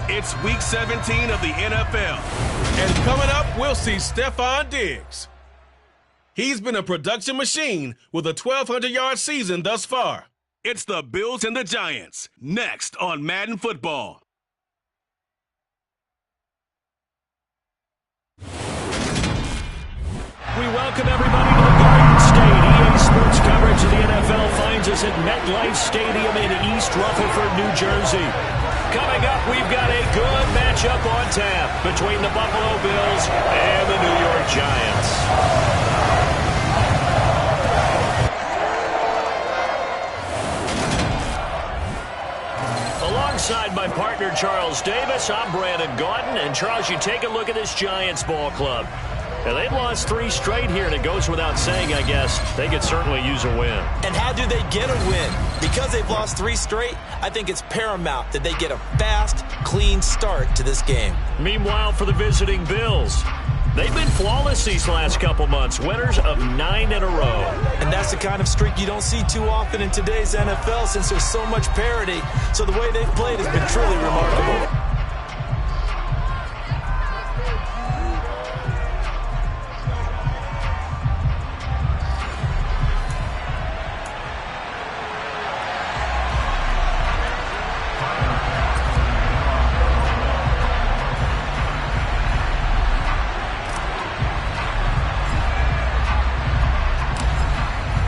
It's Week 17 of the NFL. And coming up, we'll see Stefon Diggs. He's been a production machine with a 1,200-yard season thus far. It's the Bills and the Giants, next on Madden Football. We welcome everybody to the Garden State. EA Sports coverage of the NFL finds us at MetLife Stadium in East Rutherford, New Jersey. Coming up, we've got a good matchup on tap between the Buffalo Bills and the New York Giants. Alongside my partner, Charles Davis, I'm Brandon Gaudin. And, Charles, you take a look at this Giants ball club. Now, they've lost 3 straight here, and it goes without saying, I guess, they could certainly use a win. And how do they get a win? Because they've lost 3 straight, I think it's paramount that they get a fast, clean start to this game. Meanwhile, for the visiting Bills, they've been flawless these last couple months, winners of 9 in a row. And that's the kind of streak you don't see too often in today's NFL since there's so much parity. So the way they've played has been truly remarkable.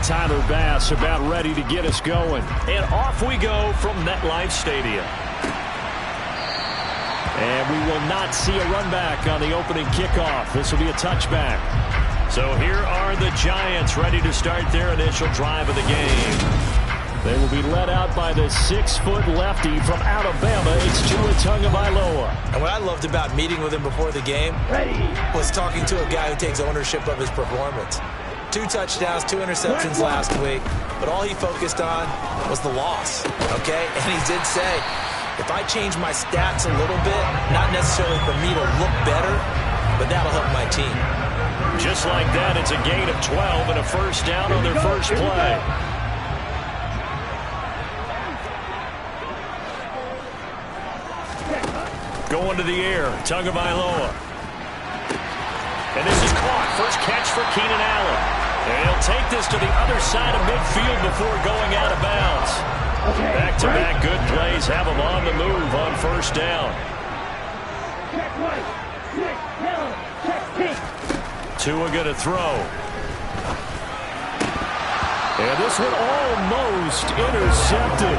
Tyler Bass about ready to get us going. And off we go from MetLife Stadium. And we will not see a run back on the opening kickoff. This will be a touchback. So here are the Giants ready to start their initial drive of the game. They will be led out by the 6-foot lefty from Alabama. It's Tua Tagovailoa. And what I loved about meeting with him before the game was talking to a guy who takes ownership of his performance. 2 touchdowns, 2 interceptions last week, but all he focused on was the loss, okay? And he did say, if I change my stats a little bit, not necessarily for me to look better, but that'll help my team. Just like that, it's a gain of 12 and a first down on their first play. Going to the air, Tagovailoa. And this is caught. First catch for Keenan Allen. And he'll take this to the other side of midfield before going out of bounds. Back-to-back good plays have him on the move on first down. Tua going to throw. And this one almost intercepted.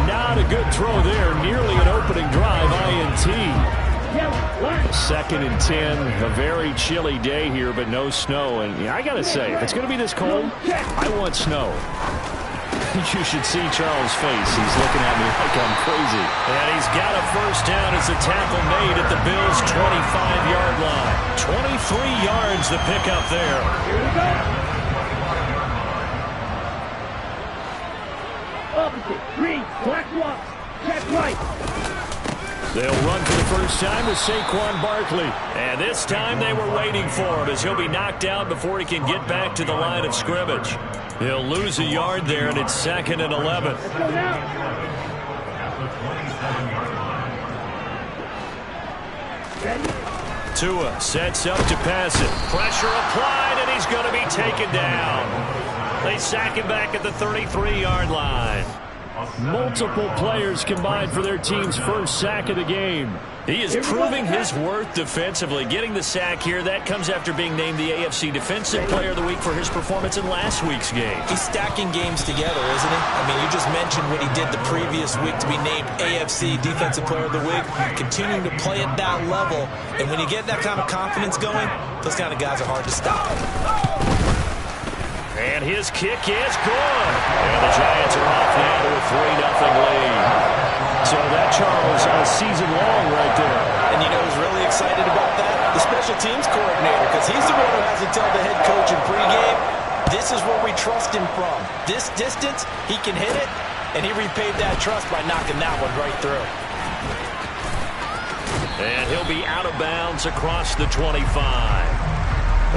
Not a good throw there. Nearly an opening drive, INT. 2nd and 10, a very chilly day here, but no snow. And I got to say, if it's going to be this cold, I want snow. You should see Charles' face. He's looking at me like I'm crazy. And he's got a first down as the tackle made at the Bills' 25-yard line. 23 yards the pickup there. Here we go. Opposite, 3, black block, check right. They'll run for the first time with Saquon Barkley. And this time they were waiting for him as he'll be knocked out before he can get back to the line of scrimmage. He'll lose a yard there, and it's 2nd and 11. Let's go now. Ready? Tua sets up to pass it. Pressure applied, and he's going to be taken down. They sack him back at the 33-yard line. Multiple players combined for their team's first sack of the game. He is proving his worth defensively. Getting the sack here, that comes after being named the AFC Defensive Player of the Week for his performance in last week's game. He's stacking games together, isn't he? I mean, you just mentioned what he did the previous week to be named AFC Defensive Player of the Week. Continuing to play at that level. And when you get that kind of confidence going, those kind of guys are hard to stop. And his kick is good. And the Giants are off now to a 3-0 lead. So that, Charles, season long right there. And you know who's really excited about that? The special teams coordinator, because he's the one who has to tell the head coach in pregame, this is where we trust him from. This distance, he can hit it, and he repaid that trust by knocking that one right through. And he'll be out of bounds across the 25.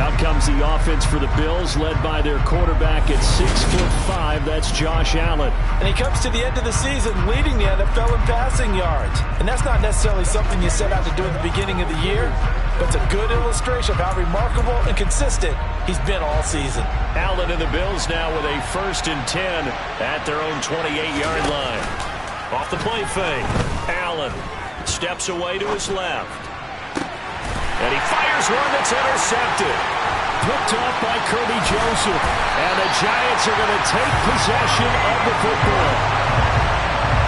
Out comes the offense for the Bills, led by their quarterback at 6'5". That's Josh Allen. And he comes to the end of the season leading the NFL in passing yards. And that's not necessarily something you set out to do at the beginning of the year, but it's a good illustration of how remarkable and consistent he's been all season. Allen and the Bills now with a 1st and 10 at their own 28-yard line. Off the play fake. Allen steps away to his left. And he fires one that's intercepted. Picked off by Kirby Joseph. And the Giants are going to take possession of the football.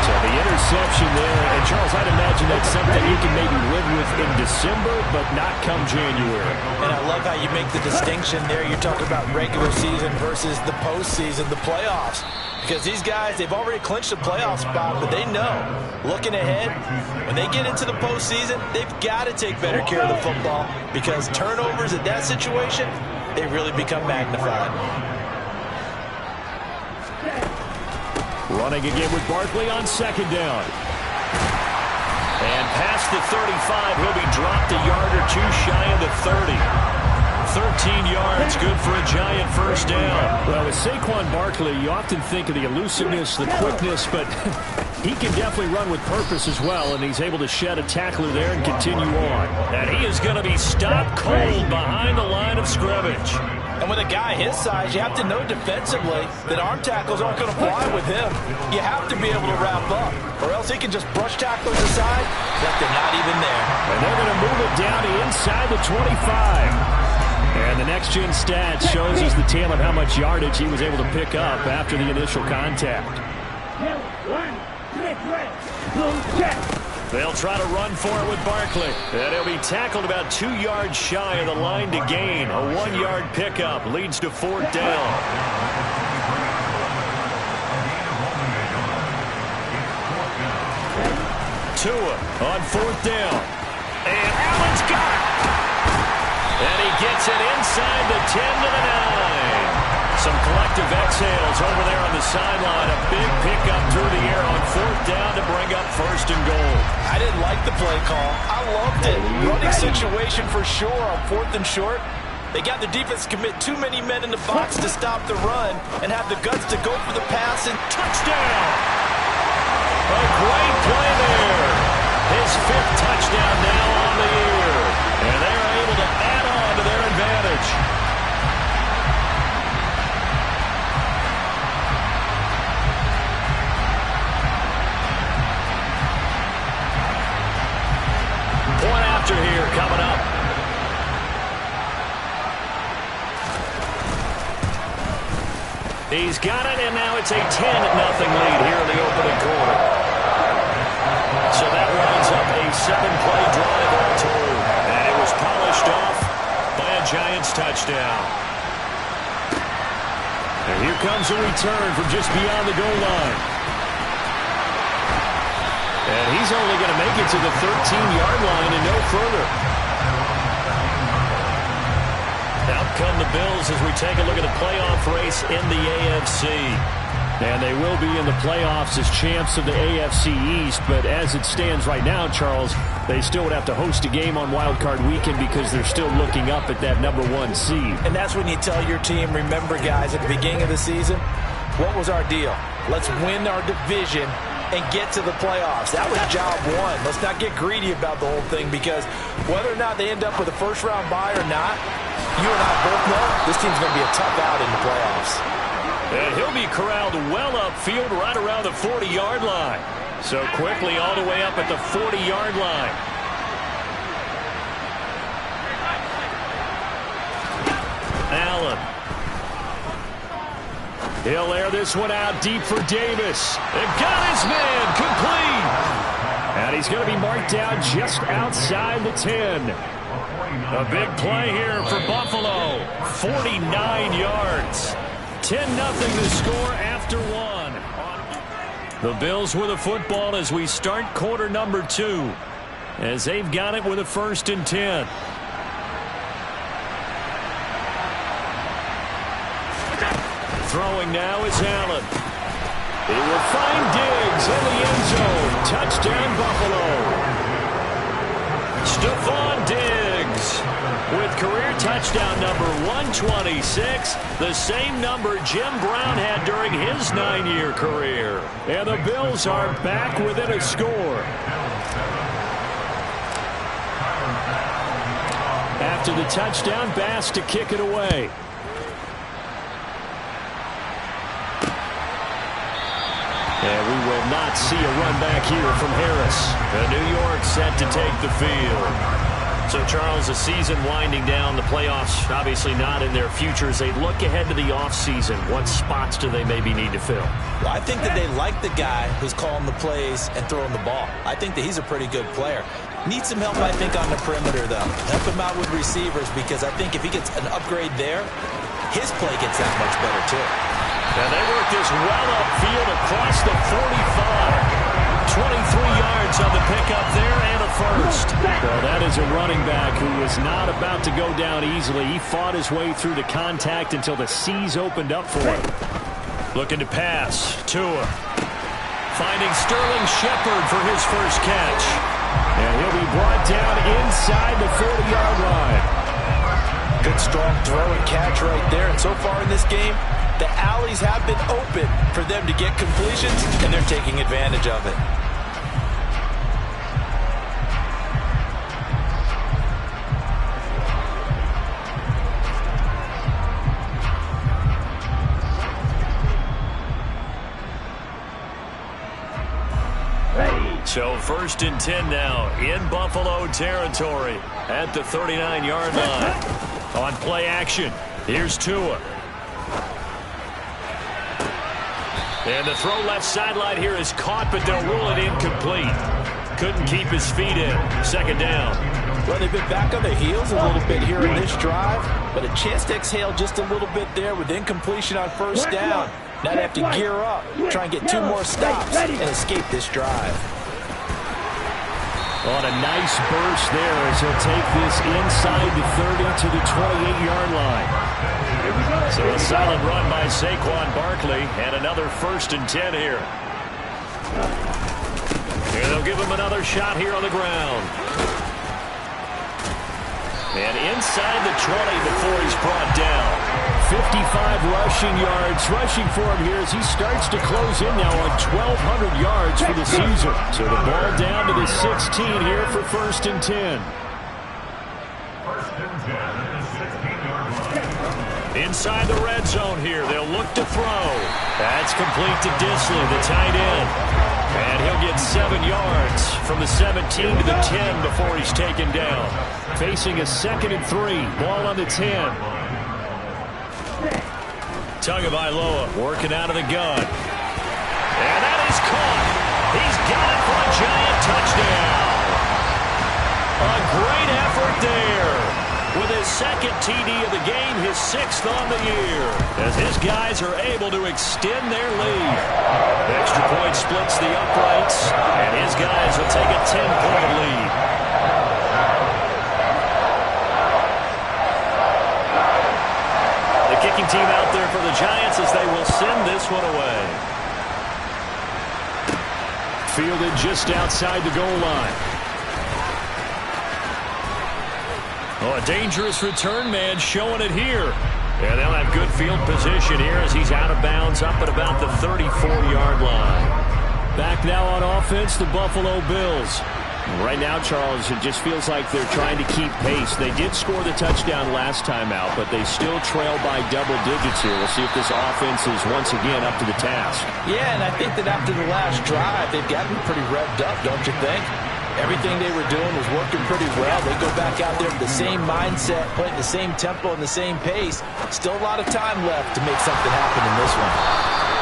So the interception there. And Charles, I'd imagine that's something you can maybe live with in December, but not come January. And I love how you make the distinction there. You're talking about regular season versus the postseason, the playoffs. Because these guys, they've already clinched a playoff spot, but they know, looking ahead, when they get into the postseason, they've got to take better care of the football because turnovers in that situation, they really become magnified. Running again with Barkley on 2nd down. And past the 35, he'll be dropped a yard or two shy of the 30. 13 yards, good for a Giant 1st down. Well, with Saquon Barkley, you often think of the elusiveness, the quickness, but he can definitely run with purpose as well, and he's able to shed a tackler there and continue on. And he is going to be stopped cold behind the line of scrimmage. And with a guy his size, you have to know defensively that arm tackles aren't going to fly with him. You have to be able to wrap up, or else he can just brush tacklers aside like they're not even there. And they're going to move it down to inside the 25. And the next-gen stats shows us the tale of how much yardage he was able to pick up after the initial contact. They'll try to run for it with Barkley. And he'll be tackled about 2 yards shy of the line to gain. A 1-yard pickup leads to 4th down. Tua on 4th down. And Allen's got it. And he gets it inside the 10 to the 9. Some collective exhales over there on the sideline. A big pickup through the air on 4th down to bring up 1st and goal. I didn't like the play call. I loved it. Running situation for sure on 4th and short. They got the defense to commit too many men in the box to stop the run and have the guts to go for the pass and touchdown. A great play there. His 5th touchdown now on the year. And they're able to add on to their advantage. Point after here coming up. He's got it, and now it's a 10-0 lead here in the opening quarter. So that winds up a 7-play drive all told. And it was polished off by a Giants touchdown. And here comes a return from just beyond the goal line. And he's only going to make it to the 13-yard line and no further. Out come the Bills as we take a look at the playoff race in the AFC. And they will be in the playoffs as champs of the AFC East. But as it stands right now, Charles, they still would have to host a game on Wild Card Weekend because they're still looking up at that #1 seed. And that's when you tell your team, remember, guys, at the beginning of the season, what was our deal? Let's win our division and get to the playoffs. That was job one. Let's not get greedy about the whole thing because whether or not they end up with a first-round bye or not, you and I both know this team's going to be a tough out in the playoffs. And he'll be corralled well upfield right around the 40-yard line. So quickly all the way up at the 40-yard line. Allen. He'll air this one out deep for Davis. And got his man complete. And he's going to be marked down just outside the 10. A big play here for Buffalo. 49 yards. 10-0 to score after 1. The Bills with the football as we start quarter number 2. As they've got it with a 1st and 10. Throwing now is Allen. He will find Diggs in the end zone. Touchdown Buffalo. Stephon Diggs with career touchdown number 126, the same number Jim Brown had during his 9-year career. And the Bills are back within a score. After the touchdown, Bass to kick it away. And we will not see a run back here from Harris. New York set to take the field. So, Charles, the season winding down, the playoffs obviously not in their future. As they look ahead to the offseason, what spots do they maybe need to fill? Well, I think that they like the guy who's calling the plays and throwing the ball. I think that he's a pretty good player. Needs some help, I think, on the perimeter, though. Help him out with receivers, because I think if he gets an upgrade there, his play gets that much better, too. And they work this well upfield across the 45. 23 yards on the pickup there and a first. Well, that is a running back who was not about to go down easily. He fought his way through the contact until the seas opened up for him. Looking to pass. Tua. Finding Sterling Shepard for his first catch. And he'll be brought down inside the 40-yard line. Good strong throw and catch right there. And so far in this game, the alleys have been open for them to get completions, and they're taking advantage of it. So 1st and 10 now in Buffalo territory at the 39-yard line. On play action, here's Tua. And the throw left sideline here is caught, but they'll rule it incomplete. Couldn't keep his feet in. 2nd down. Well, they've been back on their heels a little bit here in this drive, but a chance to exhale just a little bit there with incompletion on 1st down. Now they have to gear up, try and get 2 more stops, and escape this drive. On a nice burst there as he'll take this inside the 30 to the 28-yard line. So a solid run by Saquon Barkley, and another 1st and 10 here. And they'll give him another shot here on the ground. And inside the 20 before he's brought down. 55 rushing yards. Rushing for him here as he starts to close in now on 1,200 yards for the season. So the ball down to the 16 here for 1st and 10. Inside the red zone here. They'll look to throw. That's complete to Disley, the tight end. And he'll get 7 yards from the 17 to the 10 before he's taken down. Facing a 2nd and 3. Ball on the 10. Tagovailoa working out of the gun. And that is caught. He's got it for a giant touchdown. A great effort there. With his 2nd TD of the game, his 6th on the year. As his guys are able to extend their lead. The extra point splits the uprights, and his guys will take a 10-point lead. The kicking team out there for the Giants as they will send this one away. Fielded just outside the goal line. Oh, a dangerous return man showing it here. Yeah, they'll have good field position here as he's out of bounds up at about the 34-yard line. Back now on offense, the Buffalo Bills. Right now, Charles, it just feels like they're trying to keep pace. They did score the touchdown last time out, but they still trail by double digits here. We'll see if this offense is once again up to the task. Yeah, and I think that after the last drive, they've gotten pretty revved up, don't you think? Everything they were doing was working pretty well. They go back out there with the same mindset, playing the same tempo and the same pace. Still a lot of time left to make something happen in this one.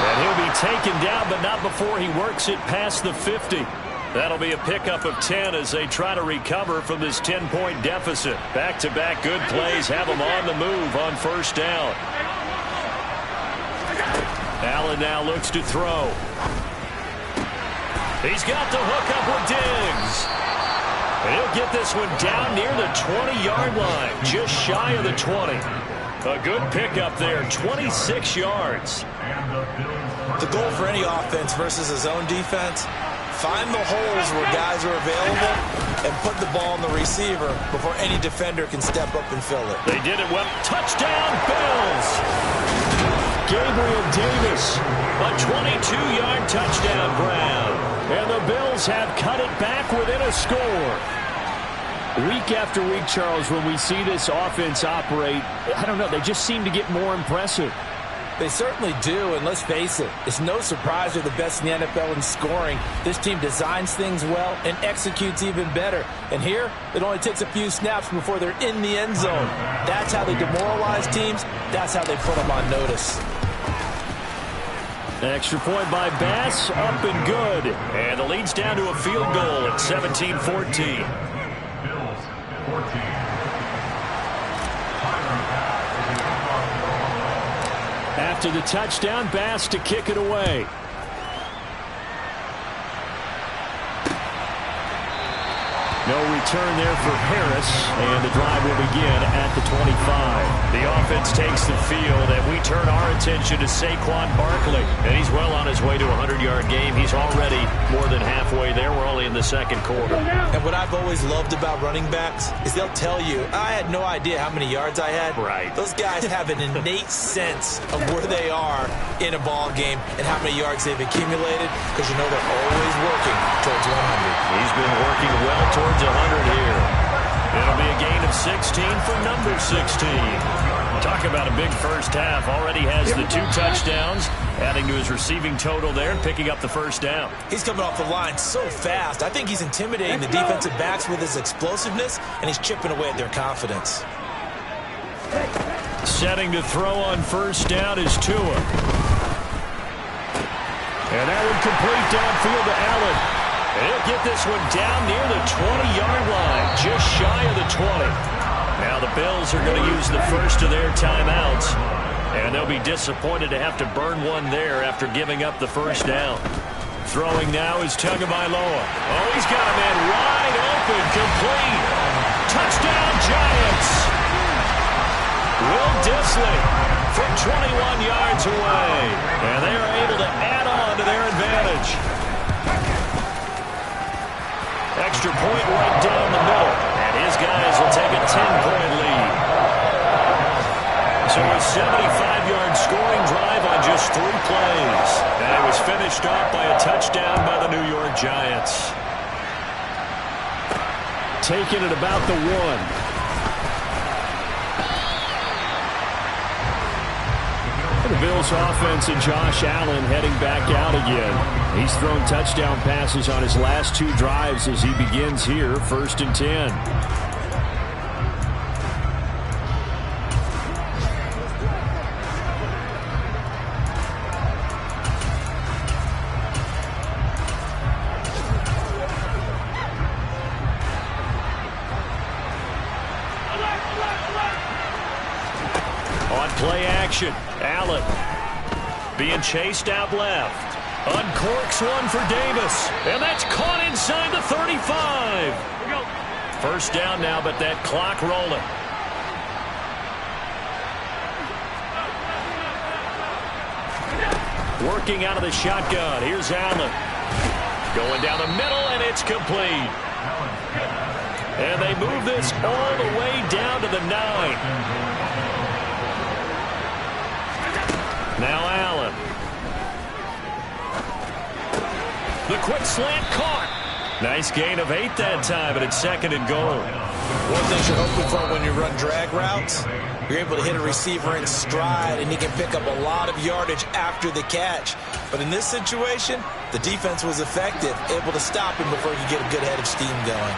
And he'll be taken down, but not before he works it past the 50. That'll be a pickup of 10 as they try to recover from this 10-point deficit. Back-to-back good plays have them on the move on 1st down. Allen now looks to throw. He's got the hook up with Diggs. And he'll get this one down near the 20-yard line, just shy of the 20. A good pickup there, 26 yards. The goal for any offense versus a zone defense, Find the holes where guys are available and put the ball on the receiver before any defender can step up and fill it. They did it well. Touchdown, Bills! Gabriel Davis, a 22-yard touchdown grab. And the Bills have cut it back within a score. Week after week, Charles, when we see this offense operate, I don't know, they just seem to get more impressive. They certainly do, and let's face it, it's no surprise they're the best in the NFL in scoring. This team designs things well and executes even better. And here, it only takes a few snaps before they're in the end zone. That's how they demoralize teams. That's how they put them on notice. An extra point by Bass, up and good. And the lead's down to a field goal at 17-14. After the touchdown, Bass to kick it away. No return there for Harris, and the drive will begin at the 25. The offense takes the field, and we turn our attention to Saquon Barkley. And he's well on his way to a 100-yard game. He's already more than halfway there. We're only in the second quarter. And what I've always loved about running backs is they'll tell you, I had no idea how many yards I had. Right. Those guys have an innate sense of where they are in a ball game and how many yards they've accumulated, because you know they're always working towards 100. He's been working well towards 100 here. It'll be a gain of 16 for number 16. Talk about a big first half. Already has the 2 touchdowns, adding to his receiving total there and picking up the first down. He's coming off the line so fast. I think he's intimidating the defensive backs with his explosiveness, and he's chipping away at their confidence. Setting to throw on first down is Tua. And that one complete downfield to Allen. He'll get this one down near the 20-yard line, just shy of the 20. Now the Bills are going to use the first of their timeouts, and they'll be disappointed to have to burn one there after giving up the first down. Throwing now is Tagovailoa. Oh, he's got a man wide open, complete. Touchdown, Giants. Will Dissly from 21 yards away, and they are able to add on to their advantage. Extra point right down the middle. And his guys will take a 10-point lead. So a 75-yard scoring drive on just 3 plays. And it was finished off by a touchdown by the New York Giants. Taking it about the 1. The Bills offense and Josh Allen heading back out again. He's thrown touchdown passes on his last 2 drives as he begins here, 1st and 10. On play action, Allen being chased out left. Uncorks one for Davis, and that's caught inside the 35. First down now, but that clock rolling. Working out of the shotgun. Here's Allen. Going down the middle, and it's complete. And they move this all the way down to the 9. Now Allen. The quick slant caught. Nice gain of 8 that time, but it's 2nd and goal. One thing you're hoping for when you run drag routes, you're able to hit a receiver in stride, and he can pick up a lot of yardage after the catch. But in this situation, the defense was effective, able to stop him before he could get a good head of steam going.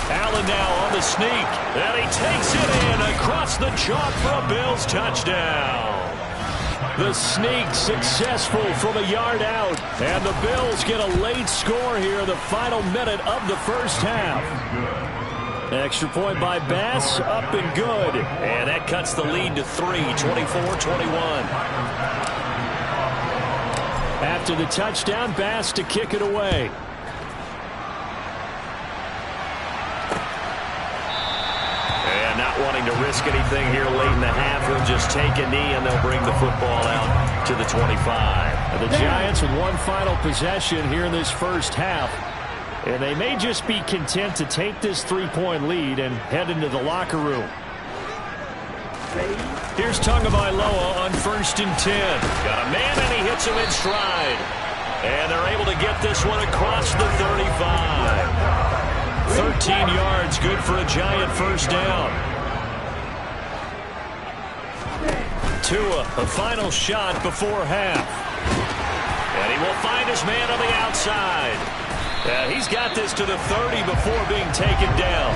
Allen now on the sneak, and he takes it in across the chalk for a Bills touchdown. The sneak successful from a yard out, and the Bills get a late score here in the final minute of the first half. Extra point by Bass, up and good, and that cuts the lead to 3, 24-21. After the touchdown, Bass to kick it away. Wanting to risk anything here late in the half, he'll just take a knee and they'll bring the football out to the 25. The Giants with one final possession here in this first half. And they may just be content to take this 3-point lead and head into the locker room. Here's Tagovailoa on 1st and 10. Got a man and he hits him in stride. And they're able to get this one across the 35. 13 yards, good for a Giant first down. Tua, a final shot before half. And he will find his man on the outside. He's got this to the 30 before being taken down.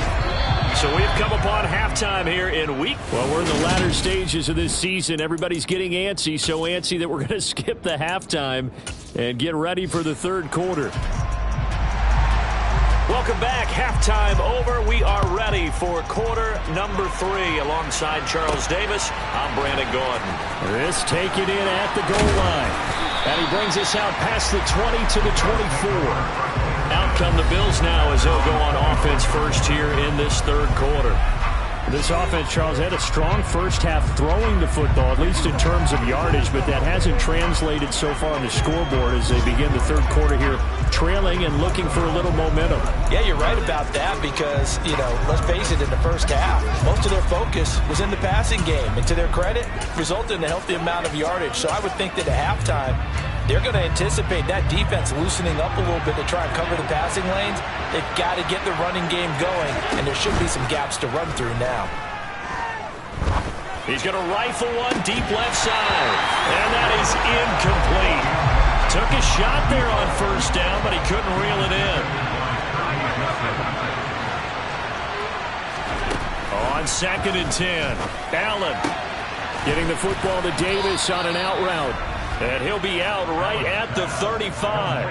So we've come upon halftime here in week. Well, we're in the latter stages of this season. Everybody's getting antsy, so antsy that we're going to skip the halftime and get ready for the third quarter. Welcome back. Halftime over. We are ready for quarter number 3 alongside Charles Davis. I'm Brandon Gordon. This taken in at the goal line. And he brings us out past the 20 to the 24. Out come the Bills now as they'll go on offense first here in this third quarter. This offense, Charles, had a strong first half throwing the football, at least in terms of yardage, but that hasn't translated so far on the scoreboard as they begin the third quarter here, trailing and looking for a little momentum. Yeah, you're right about that because, let's face it, in the first half, most of their focus was in the passing game. And to their credit, resulted in a healthy amount of yardage. So I would think that at halftime, they're going to anticipate that defense loosening up a little bit to try and cover the passing lanes. They've got to get the running game going, and there should be some gaps to run through now. He's going to rifle one deep left side, and that is incomplete. Took a shot there on first down, but he couldn't reel it in. On 2nd and 10, Allen getting the football to Davis on an out route. And he'll be out right at the 35.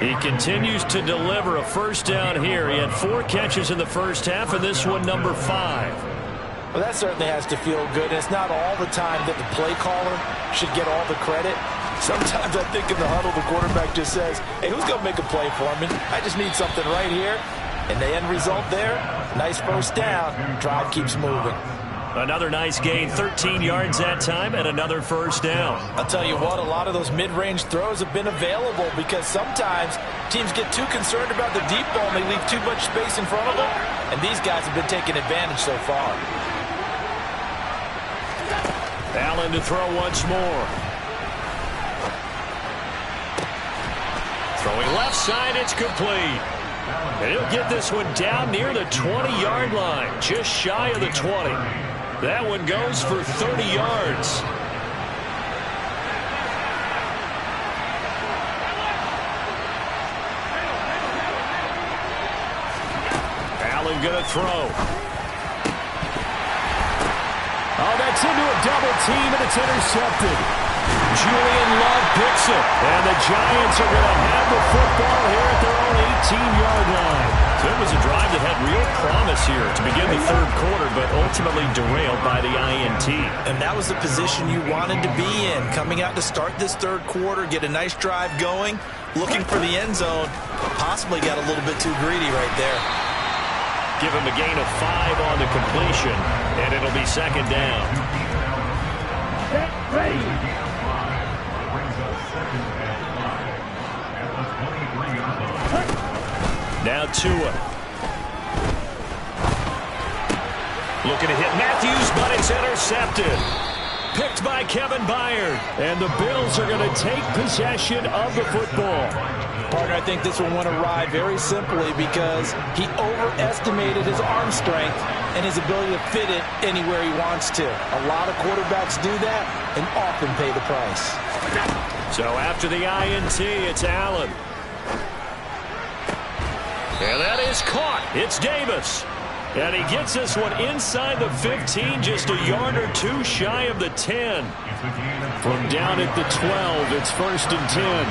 He continues to deliver a first down here. He had 4 catches in the first half, and this one number 5. Well, that certainly has to feel good. And it's not all the time that the play caller should get all the credit. Sometimes I think in the huddle, the quarterback just says, hey, who's going to make a play for me? I just need something right here. And the end result there, nice first down. Drive keeps moving. Another nice gain, 13 yards that time, and another first down. I'll tell you what, a lot of those mid-range throws have been available because sometimes teams get too concerned about the deep ball and they leave too much space in front of them, and these guys have been taking advantage so far. Allen to throw once more. Throwing left side, it's complete. And he'll get this one down near the 20-yard line, just shy of the 20. That one goes for 30 yards. Allen going to throw. Oh, that's into a double team, and it's intercepted. Julian Love picks it. And the Giants are going to have the football here at their own 18-yard line. So it was a drive that had real promise here to begin the third quarter, but ultimately derailed by the INT. And that was the position you wanted to be in. Coming out to start this third quarter, get a nice drive going, looking for the end zone. Possibly got a little bit too greedy right there. Give him a gain of 5 on the completion, and it'll be second down. Get ready. Now Tua. Looking to hit Matthews, but it's intercepted. Picked by Kevin Byard. And the Bills are going to take possession of the football. Partner, I think this will want to ride very simply because he overestimated his arm strength and his ability to fit it anywhere he wants to. A lot of quarterbacks do that and often pay the price. So after the INT, it's Allen. And that is caught. It's Davis. And he gets this one inside the 15, just a yard or two shy of the 10. From down at the 12, it's 1st and 10.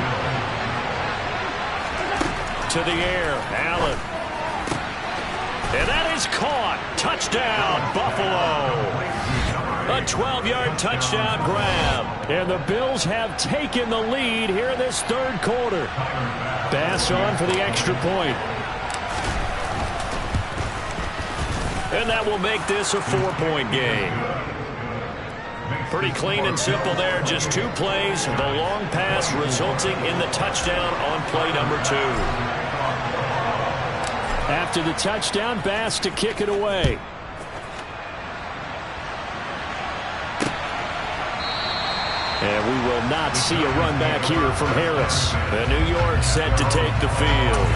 To the air, Allen. And that is caught. Touchdown, Buffalo. A 12-yard touchdown grab. And the Bills have taken the lead here in this third quarter. Bass on for the extra point. And that will make this a 4-point game. Pretty clean and simple there. Just 2 plays. The long pass resulting in the touchdown on play number 2. After the touchdown, Bass to kick it away. And we will not see a run back here from Harris. And New York set to take the field.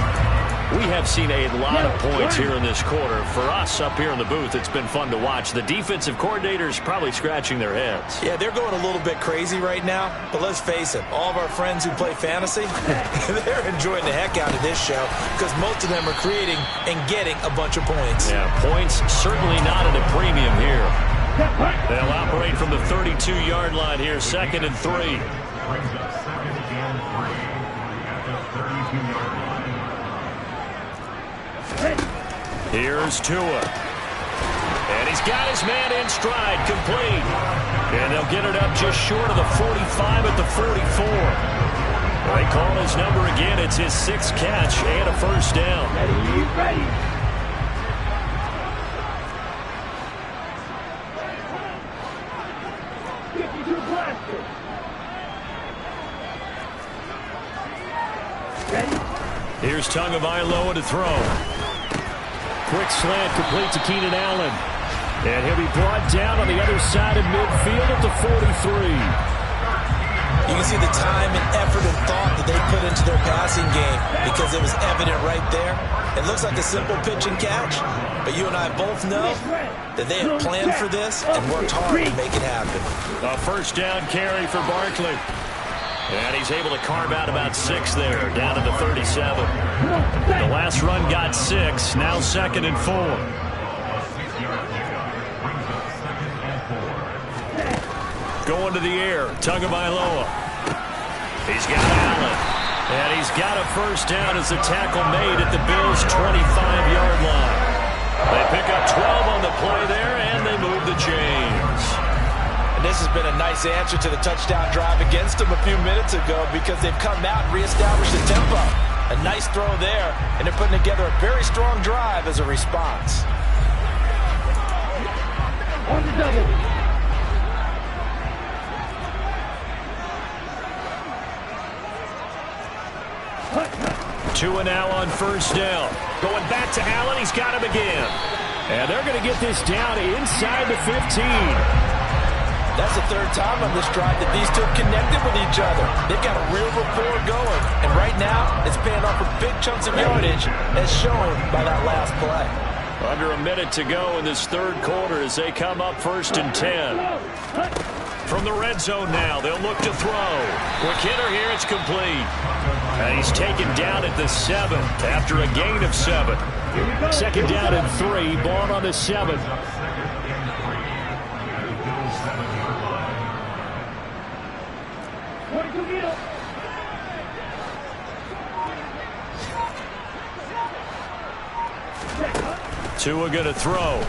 We have seen a lot of points here in this quarter. For us up here in the booth, it's been fun to watch. The defensive coordinators probably scratching their heads. Yeah, they're going a little bit crazy right now. But let's face it, all of our friends who play fantasy, they're enjoying the heck out of this show because most of them are creating and getting a bunch of points. Yeah, points certainly not at a premium here. They'll operate from the 32-yard line here, 2nd and 3. Here's Tua. And he's got his man in stride, complete. And they'll get it up just short of the 45 at the 44. They call his number again. It's his 6th catch and a first down. Ready. Here's Tagovailoa to throw. Quick slant complete to Keenan Allen. And he'll be brought down on the other side of midfield at the 43. You can see the time and effort and thought that they put into their passing game because it was evident right there. It looks like a simple pitch and catch, but you and I both know that they have planned for this and worked hard to make it happen. A first down carry for Barkley. And he's able to carve out about 6 there, down to the 37. The last run got 6, now 2nd and 4. Going to the air, Tagovailoa. He's got Allen. And he's got a first down as the tackle made at the Bills' 25-yard line. They pick up 12 on the play there, and they move the chains. And this has been a nice answer to the touchdown drive against them a few minutes ago because they've come out and reestablished the tempo. A nice throw there, and they're putting together a very strong drive as a response. On the double. Tua now on first down. Going back to Allen. He's got him again. And they're going to get this down inside the 15. That's the 3rd time on this drive that these two have connected with each other. They've got a real rapport going. And right now, it's paying off with big chunks of yardage as shown by that last play. Under a minute to go in this 3rd quarter as they come up 1st and 10. From the red zone now, they'll look to throw. Quick hitter here, it's complete. And he's taken down at the 7th after a gain of 7. 2nd down and 3, ball on the 7. Tua going to throw.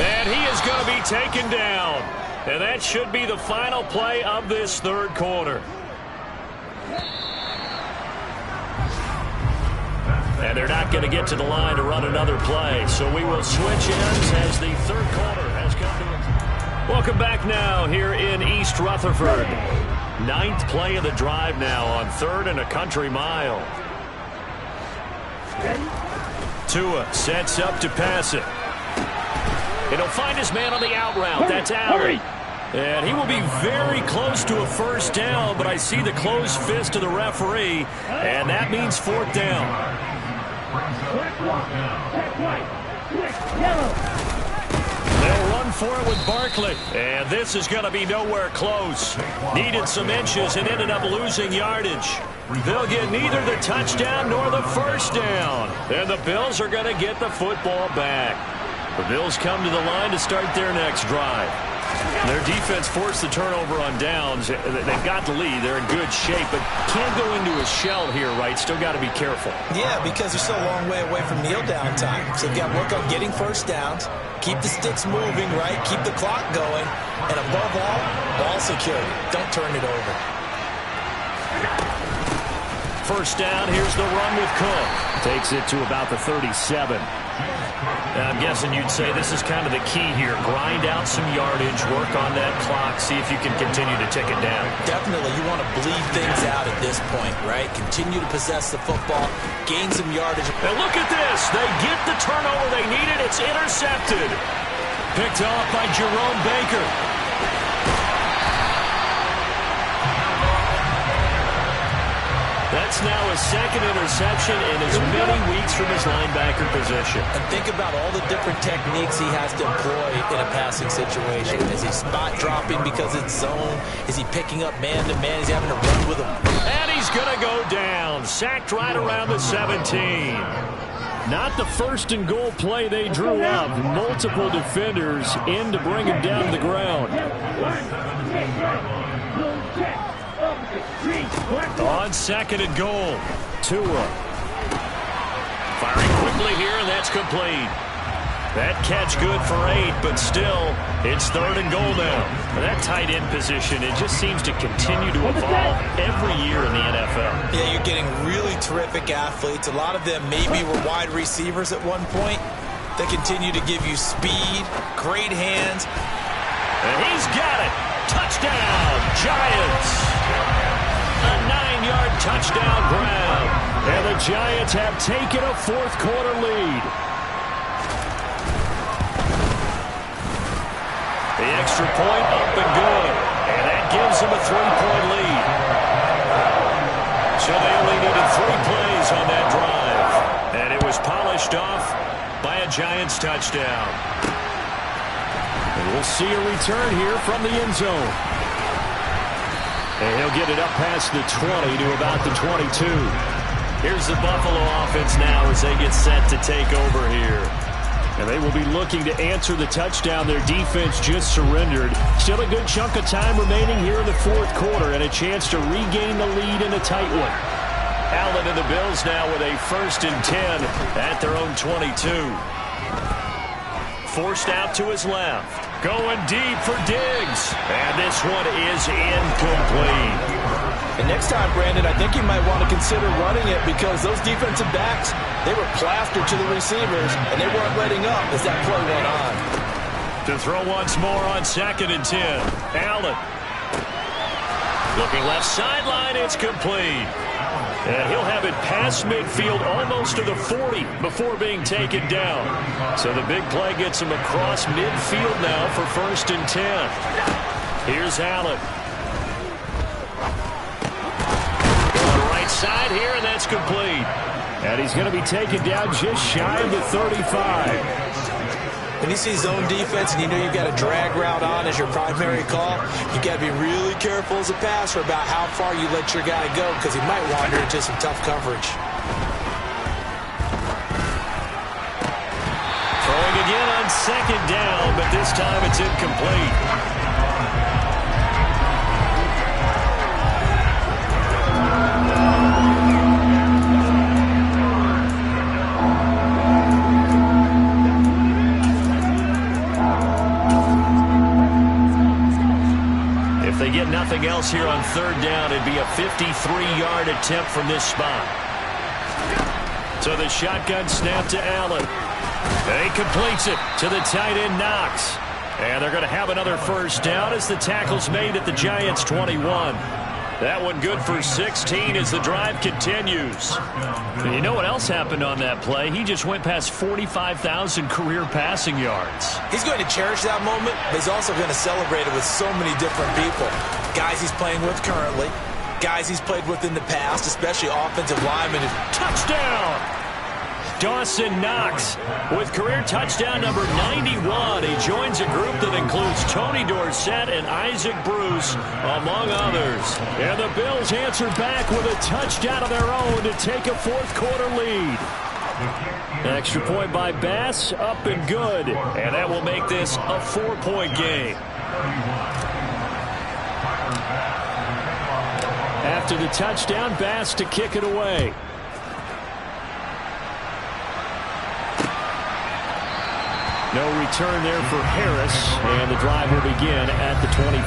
And he is going to be taken down. And that should be the final play of this 3rd quarter. And they're not going to get to the line to run another play. So we will switch ends as the 3rd quarter has come to an end. Welcome back now here in East Rutherford. 9th play of the drive now on 3rd and a country mile. Tua sets up to pass it. And he'll find his man on the out route. That's Allen. And he will be very close to a first down, but I see the closed fist of the referee, and that means 4th down. They'll run for it with Barkley. And this is going to be nowhere close. Needed some inches and ended up losing yardage. They'll get neither the touchdown nor the first down. And the Bills are going to get the football back. The Bills come to the line to start their next drive. Their defense forced the turnover on downs. They've got the lead. They're in good shape, but can't go into a shell here, right? Still got to be careful. Yeah, because they're still a long way away from kneel down time. So they've got to work on getting first downs, keep the sticks moving, right? Keep the clock going, and above all, ball security. Don't turn it over. First down, here's the run with Cook. Takes it to about the 37. I'm guessing you'd say this is kind of the key here. Grind out some yardage, work on that clock, see if you can continue to tick it down. Definitely, you want to bleed things out at this point, right? Continue to possess the football, gain some yardage. And look at this. They get the turnover they needed. It's intercepted. Picked off by Jerome Baker. That's now a second interception in as many weeks from his linebacker position. And think about all the different techniques he has to employ in a passing situation. Is he spot dropping because it's zone? Is he picking up man-to-man? Is he having to run with him? And he's going to go down. Sacked right around the 17. Not the first and goal play they drew up. Multiple defenders in to bring him down to the ground. On second and goal, Tua. Firing quickly here, and that's complete. That catch good for 8, but still, it's third and goal now. That tight end position, it just seems to continue to evolve every year in the NFL. Yeah, you're getting really terrific athletes. A lot of them maybe were wide receivers at one point. They continue to give you speed, great hands. And he's got it. Touchdown, Giants. A 9-yard touchdown grab. And the Giants have taken a fourth-quarter lead. The extra point up and good. And that gives them a 3-point lead. So they only needed 3 plays on that drive. And it was polished off by a Giants touchdown. And we'll see a return here from the end zone. And he'll get it up past the 20 to about the 22. Here's the Buffalo offense now as they get set to take over here. And they will be looking to answer the touchdown their defense just surrendered. Still a good chunk of time remaining here in the fourth quarter and a chance to regain the lead in a tight one. Allen and the Bills now with a 1st and 10 at their own 22. Forced out to his left. Going deep for Diggs. And this one is incomplete. And next time, Brandon, I think you might want to consider running it because those defensive backs, they were plastered to the receivers, and they weren't letting up as that play went on. To throw once more on 2nd and 10. Allen. Looking left sideline, it's complete. And he'll have it past midfield almost to the 40 before being taken down. So the big play gets him across midfield now for 1st and 10. Here's Allen. Going right side here, and that's complete. And he's going to be taken down just shy of the 35. When you see zone defense and you know you've got a drag route on as your primary call, you've got to be really careful as a passer about how far you let your guy go because he might wander into some tough coverage. Throwing again on 2nd down, but this time it's incomplete. They get nothing else here on 3rd down. It'd be a 53-yard attempt from this spot. So the shotgun snap to Allen. And he completes it to the tight end Knox. And they're going to have another 1st down as the tackle's made at the Giants' 21. That one good for 16 as the drive continues. And you know what else happened on that play? He just went past 45,000 career passing yards. He's going to cherish that moment, but he's also going to celebrate it with so many different people. Guys he's playing with currently, guys he's played with in the past, especially offensive linemen. Touchdown! Dawson Knox with career touchdown number 91. He joins a group that includes Tony Dorsett and Isaac Bruce, among others. And the Bills answer back with a touchdown of their own to take a fourth-quarter lead. Extra point by Bass, up and good. And that will make this a 4-point game. After the touchdown, Bass to kick it away. No return there for Harris, and the drive will begin at the 25.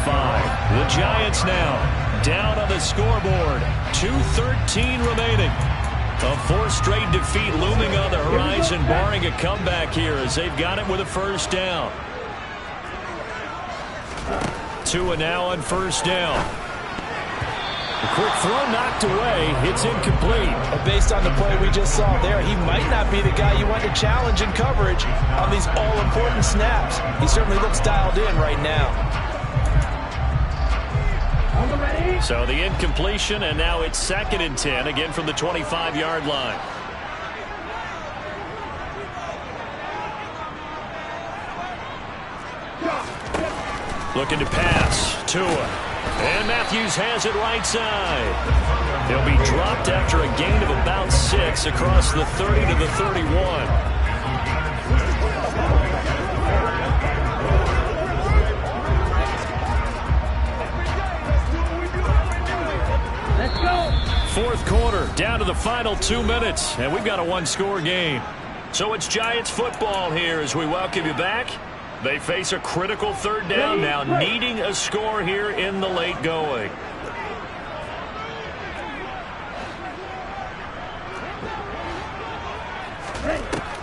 The Giants now down on the scoreboard. 2:13 remaining. A fourth straight defeat looming on the horizon, barring a comeback here as they've got it with a first down. Tua now on first down. A quick throw knocked away. It's incomplete. But based on the play we just saw there, he might not be the guy you want to challenge in coverage on these all-important snaps. He certainly looks dialed in right now. So the incompletion, and now it's 2nd and 10, again from the 25-yard line. Looking to pass. Tua. And Matthews has it right side. He'll be dropped after a gain of about 6 across the 30 to the 31. Let's go. Fourth quarter, down to the final 2 minutes, and we've got a one-score game. So it's Giants football here as we welcome you back. They face a critical third down now, needing a score here in the late going.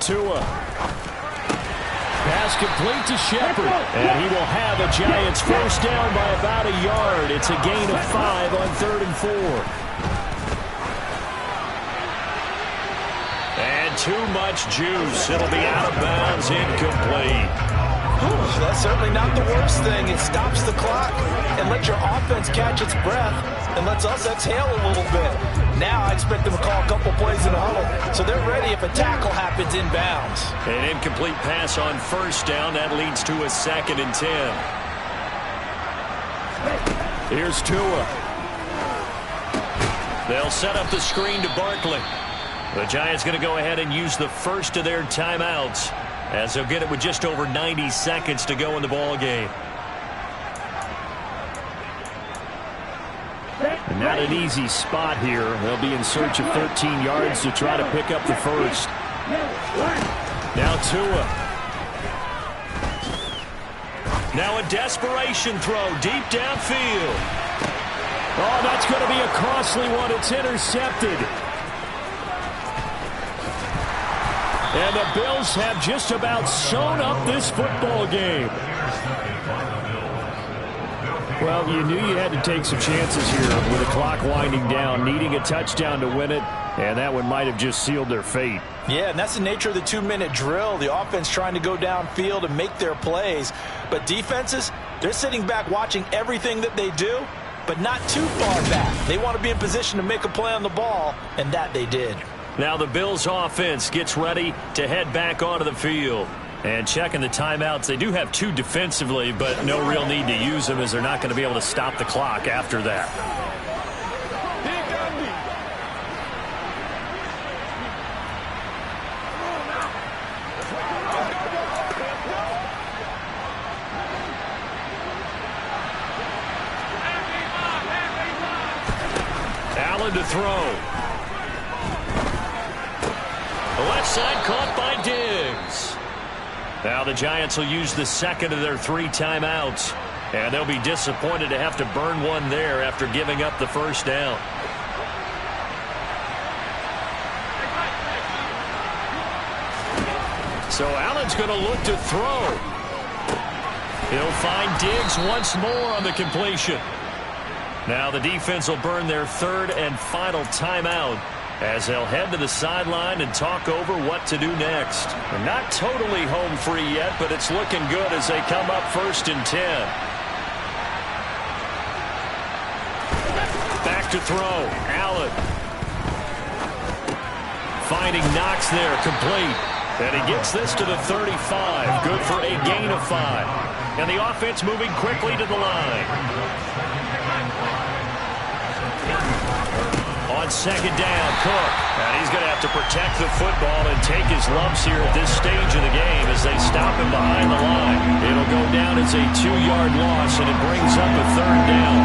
Tua. Pass complete to Shepard, and he will have a Giants first down by about a yard. It's a gain of 5 on 3rd and 4. And too much juice. It'll be out of bounds, incomplete. That's certainly not the worst thing. It stops the clock and lets your offense catch its breath and lets us exhale a little bit. Now I expect them to call a couple plays in the huddle, so they're ready if a tackle happens inbounds. An incomplete pass on first down. That leads to a 2nd and 10. Here's Tua. They'll set up the screen to Barkley. The Giants going to go ahead and use the first of their timeouts, as they'll get it with just over 90 seconds to go in the ball game. And not an easy spot here. They'll be in search of 13 yards to try to pick up the first. Now Tua. Now a desperation throw deep downfield. Oh, that's going to be a costly one. It's intercepted. And the Bills have just about sewn up this football game. Well, you knew you had to take some chances here with the clock winding down, needing a touchdown to win it, and that one might have just sealed their fate. Yeah, and that's the nature of the 2-minute drill. The offense trying to go downfield and make their plays. But defenses, they're sitting back watching everything that they do, but not too far back. They want to be in position to make a play on the ball, and that they did. Now the Bills offense gets ready to head back onto the field. And checking the timeouts, they do have 2 defensively, but no real need to use them as they're not going to be able to stop the clock after that. Allen to throw. The left side caught by Diggs. Now the Giants will use the second of their 3 timeouts, and they'll be disappointed to have to burn one there after giving up the first down. So Allen's going to look to throw. He'll find Diggs once more on the completion. Now the defense will burn their 3rd and final timeout, as they'll head to the sideline and talk over what to do next. They're not totally home free yet, but it's looking good as they come up 1st and 10. Back to throw. Allen. Finding Knox there, complete. And he gets this to the 35. Good for a gain of 5. And the offense moving quickly to the line. On 2nd down, Cook. And he's going to have to protect the football and take his lumps here at this stage of the game as they stop him behind the line. It'll go down as a 2-yard loss, and it brings up a 3rd down.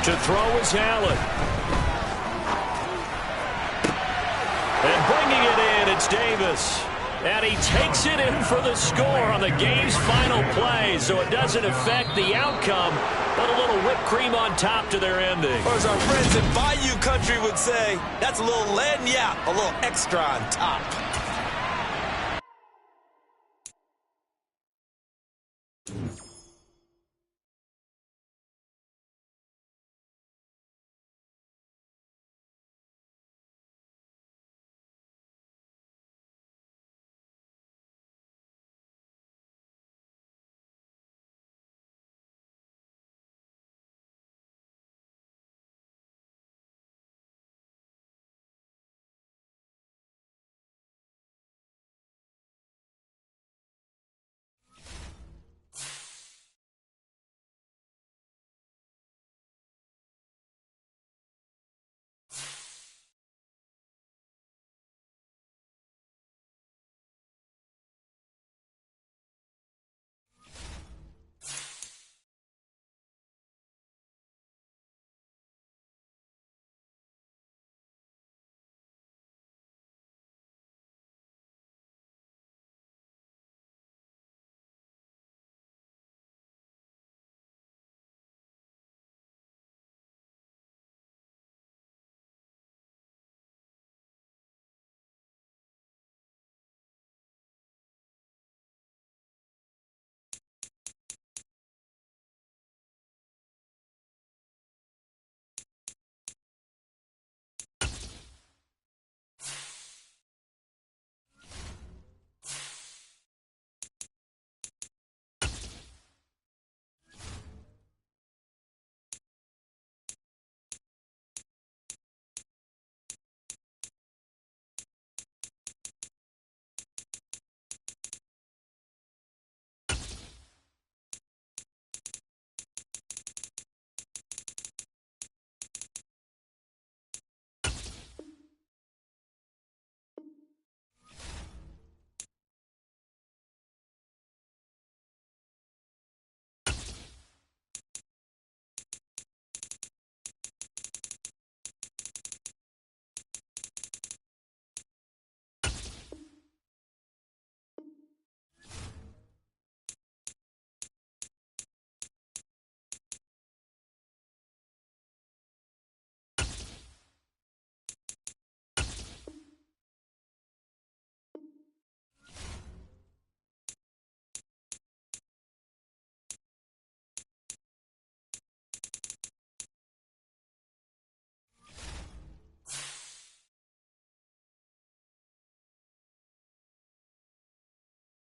To throw is Allen. And bringing it in, it's Davis. And he takes it in for the score on the game's final play, so it doesn't affect the outcome. But a little whipped cream on top to their ending. Or as our friends in Bayou Country would say, that's a little lagniappe, a little extra on top.